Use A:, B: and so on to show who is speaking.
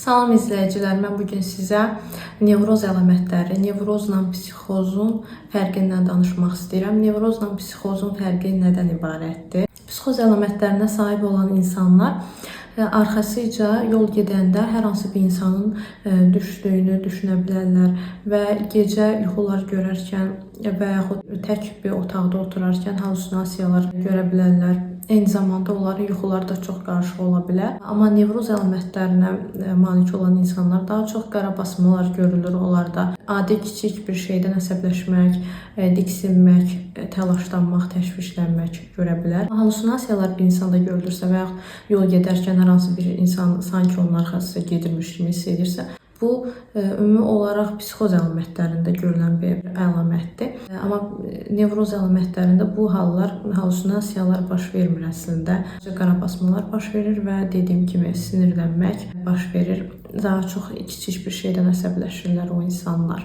A: Salam izləyicilər, mən bugün sizə nevroz əlamətləri, nevrozla psixozun fərqindən danışmaq istəyirəm. Nevrozla psixozun fərqi nədən ibarətdir? Psixoz əlamətlərinə sahib olan insanlar arxasıca yol gedəndə hər hansı bir insanın düşdüyünü düşünə bilərlər və gecə yuxular görərkən və yaxud tək bir otaqda oturarkən hallusinasiyalar görə bilərlər. Eyni zamanda onların yuxuları da çox qarışıq ola bilər. Amma nevroz əlamətlərinə malik olan insanlar daha çox qarabasmalar görülür onlarda. Adi kiçik bir şeydən əsəbləşmək, diksinmək, təlaşlanmaq, təşvişlənmək görə bilər. Hallusinasiyalar bir insanda görülürsə və yaxud yol gedərkən hər hansı bir insan sanki onun arxasıca gedirmiş kimi hiss edirsə, bu ümumi olaraq psixoz əlamətlərində görülən bir əlamətdir. Amma nevroz əlamətlərində bu hallar, hallusinasiyalar baş vermir əslində. Qarabasmalar baş verir və dediyim kimi sinirlənmək baş verir. Daha çox kiçik bir şeydən əsəbləşirlər o insanlar.